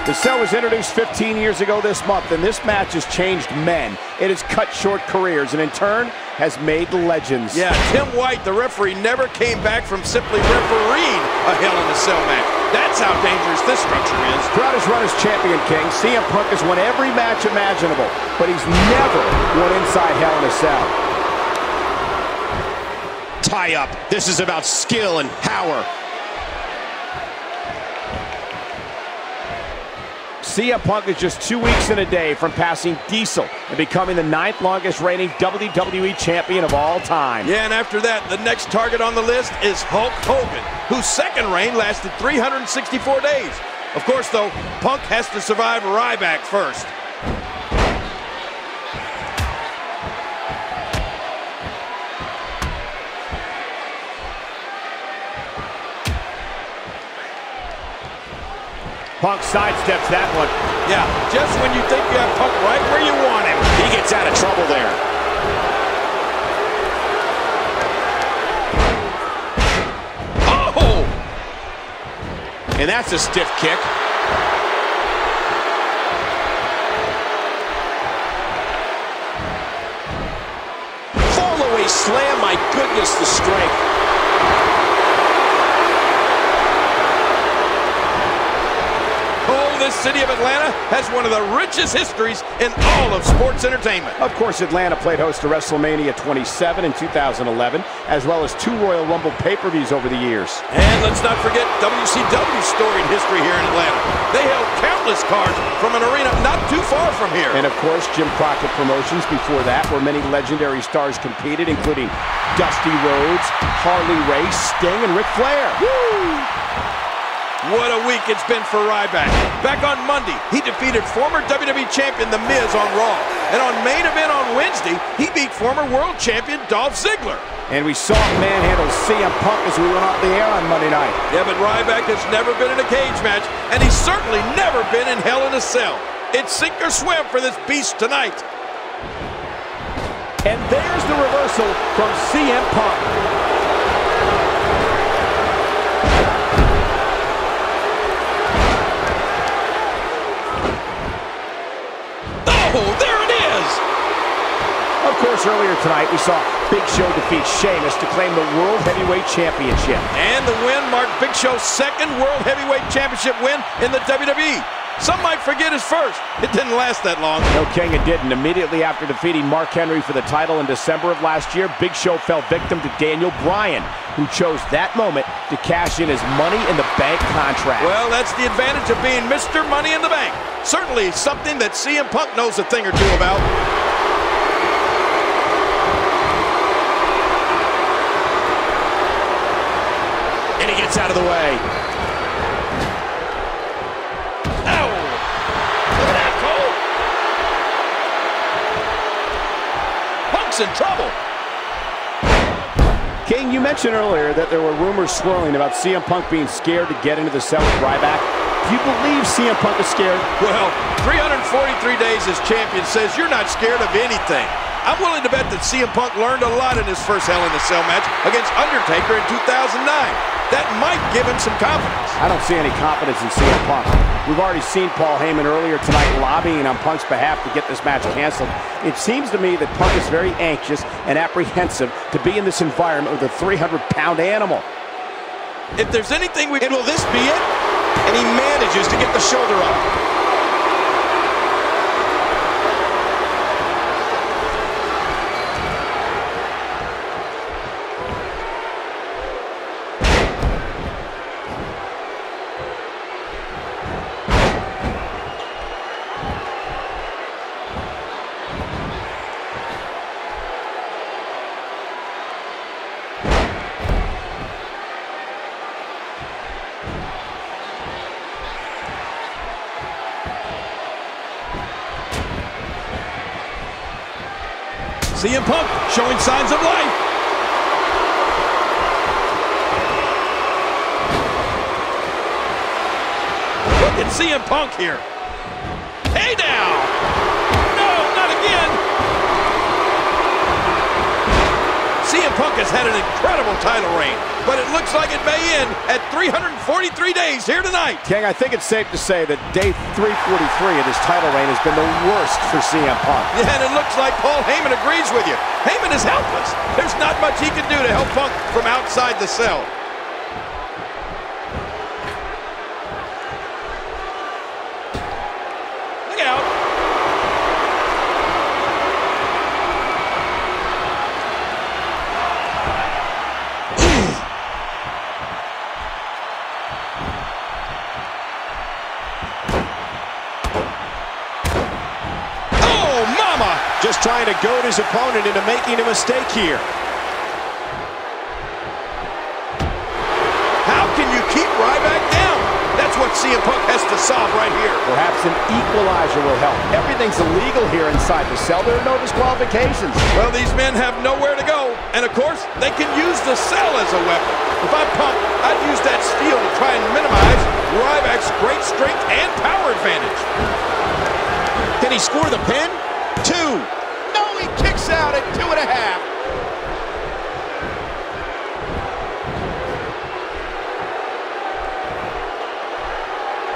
The cell was introduced 15 years ago this month, and this match has changed men. It has cut short careers, and in turn, has made legends. Yeah, Tim White, the referee, never came back from simply refereeing a Hell in a Cell match. That's how dangerous this structure is. Throughout his run as champion, King, CM Punk has won every match imaginable, but he's never won inside Hell in a Cell. Tie up. This is about skill and power. CM Punk is just 2 weeks and a day from passing Diesel and becoming the 9th longest reigning WWE champion of all time. Yeah, and after that, the next target on the list is Hulk Hogan, whose second reign lasted 364 days. Of course, though, Punk has to survive Ryback first. Punk sidesteps that one. Yeah, just when you think you have Punk right where you want him. He gets out of trouble there. Oh! And that's a stiff kick. Fall away slam, my goodness, the strength. This city of Atlanta has one of the richest histories in all of sports entertainment. Of course, Atlanta played host to WrestleMania 27 in 2011, as well as 2 Royal Rumble pay-per-views over the years. And let's not forget WCW's storied history here in Atlanta. They held countless cards from an arena not too far from here. And of course, Jim Crockett Promotions before that, where many legendary stars competed, including Dusty Rhodes, Harley Race, Sting, and Ric Flair. Woo! What a week it's been for Ryback. Back on Monday, he defeated former WWE Champion The Miz on Raw. And on Main Event on Wednesday, he beat former World Champion Dolph Ziggler. And we saw him manhandle CM Punk as we went off the air on Monday night. Yeah, but Ryback has never been in a cage match, and he's certainly never been in Hell in a Cell. It's sink or swim for this beast tonight. And there's the reversal from CM Punk. Oh, there it is! Of course, earlier tonight, we saw Big Show defeat Sheamus to claim the World Heavyweight Championship. And the win marked Big Show's second World Heavyweight Championship win in the WWE. Some might forget his first. It didn't last that long. No, King, it didn't. Immediately after defeating Mark Henry for the title in December of last year, Big Show fell victim to Daniel Bryan, who chose that moment to cash in his Money in the Bank contract. Well, that's the advantage of being Mr. Money in the Bank. Certainly something that CM Punk knows a thing or two about. And he gets out of the way. Ow! Look at that, Cole! Punk's in trouble. King, you mentioned earlier that there were rumors swirling about CM Punk being scared to get into the cell with Ryback. Do you believe CM Punk is scared? Well, 343 days as champion says you're not scared of anything. I'm willing to bet that CM Punk learned a lot in his first Hell in a Cell match against Undertaker in 2009. That might give him some confidence. I don't see any confidence in CM Punk. We've already seen Paul Heyman earlier tonight lobbying on Punk's behalf to get this match canceled. It seems to me that Punk is very anxious and apprehensive to be in this environment with a 300-pound animal. If there's anything we... And will this be it? And he manages to get the shoulder up. CM Punk showing signs of life. Look at CM Punk here. Hey now! No, not again! CM Punk has had an incredible title reign, but it looks like it may end at 343 days here tonight. King, I think it's safe to say that day 343 of this title reign has been the worst for CM Punk. Yeah, and it looks like Paul Heyman agrees with you. Heyman is helpless. There's not much he can do to help Punk from outside the cell. Look out. Just trying to goad his opponent into making a mistake here. How can you keep Ryback down? That's what CM Punk has to solve right here. Perhaps an equalizer will help. Everything's illegal here inside the cell. There are no disqualifications. Well, these men have nowhere to go. And, of course, they can use the cell as a weapon. If I'm Punk, I'd use that steel to try and minimize Ryback's great strength and power advantage. Can he score the pin? 2. No, he kicks out at 2.5.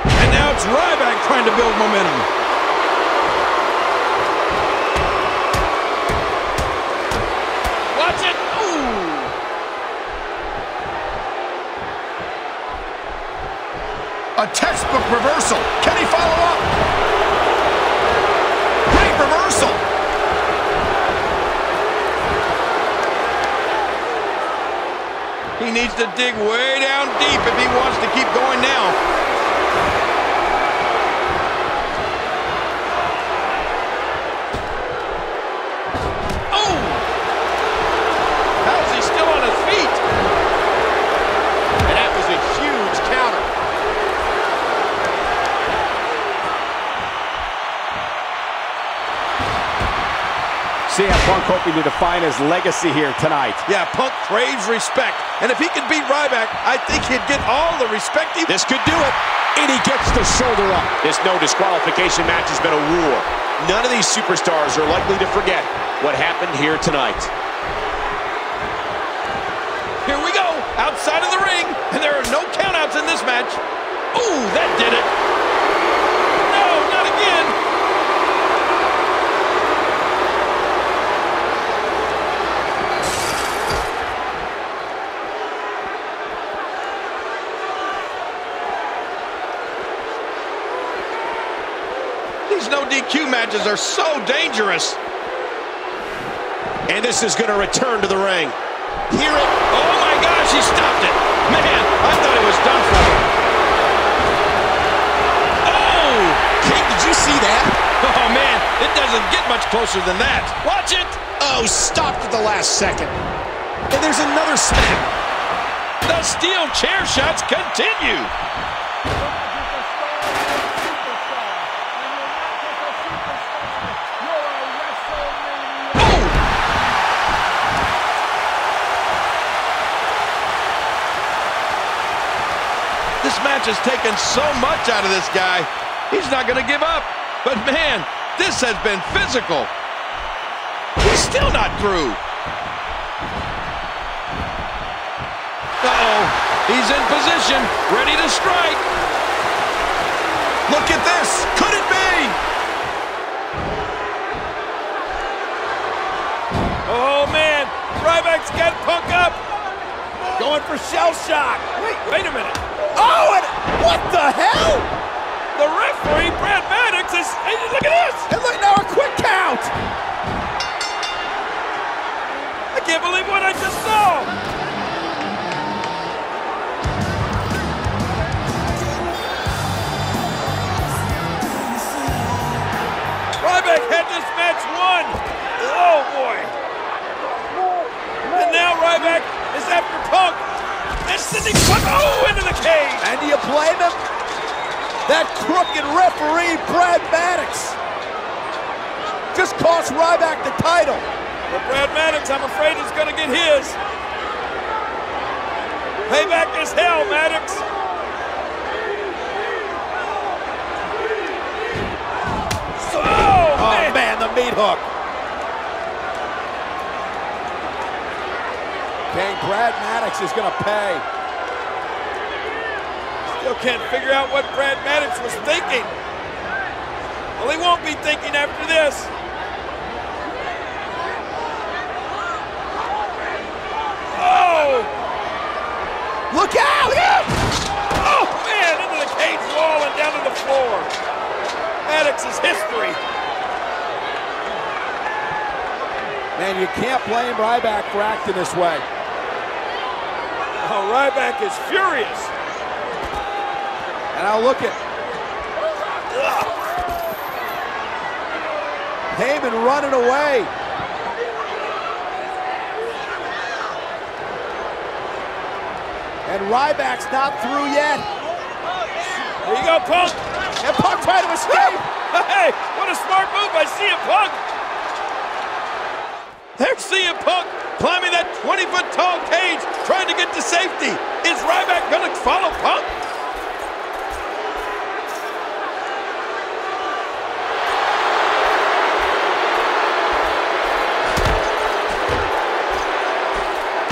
And now it's Ryback trying to build momentum. Watch it. Ooh. A textbook reversal. Can he follow up? Reversal. He needs to dig way down deep if he wants to keep going now. Oh! How is he still on his feet? And that was a huge counter. CM Punk hoping to define his legacy here tonight. Yeah, Punk craves respect. And if he could beat Ryback, I think he'd get all the respect he... This could do it. And he gets the shoulder up. This no disqualification match has been a war. None of these superstars are likely to forget what happened here tonight. Here we go. Outside of the ring. And there are no countouts in this match. Ooh, that did it. No, not again. These no DQ matches are so dangerous. And this is going to return to the ring. Hear it. Oh my gosh, he stopped it. Man, I thought it was done for. Oh! King, did you see that? Oh man, it doesn't get much closer than that. Watch it. Oh, stopped at the last second. And there's another smack. The steel chair shots continue. This match has taken so much out of this guy. He's not going to give up. But man, this has been physical. He's still not through. Uh-oh. He's in position, ready to strike. Look at this. Could it be? Oh, man. Ryback's got Punk up. Going for shell shock. Wait a minute. Oh, and what the hell? The referee, Brad Maddox, is... Hey, look at this. And look now, a quick count. I can't believe what I just saw. Ryback had this match won. Oh, boy. And now Ryback is after Punk. And sending Punk, into the cage. And do you blame him? That crooked referee, Brad Maddox, just cost Ryback the title. But Brad Maddox, I'm afraid, is going to get his. Payback is hell, Maddox. Oh, man, the meat hook. King, Brad Maddox is going to pay. Still can't figure out what Brad Maddox was thinking. Well, he won't be thinking after this. Oh! Look out! Oh, man, into the cage wall and down to the floor. Maddox is history. Man, you can't blame Ryback for acting this way. Oh, Ryback is furious. And now look at Heyman running away. And Ryback's not through yet. There you go, Punk. And Punk trying to escape. Hey, what a smart move by CM Punk. There's CM Punk climbing that 20-foot tall cage, trying to get to safety. Is Ryback going to follow Punk?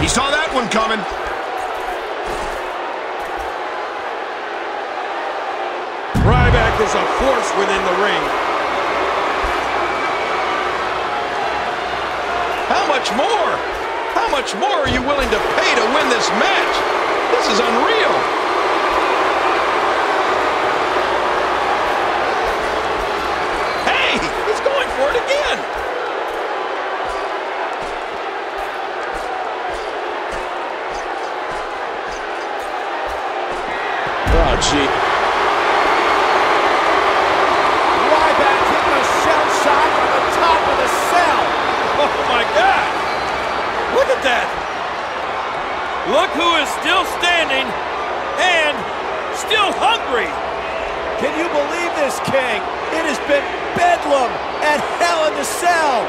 He saw that one coming. Ryback is a force within the ring. How much more? How much more are you willing to pay to win this match? This is unreal. Hey, he's going for it again. Oh, gee. Ryback hitting a shell shot on the top of the cell. Oh, my God. Look at that. Look who is still standing and still hungry. Can you believe this, King? It has been bedlam at Hell in the Cell.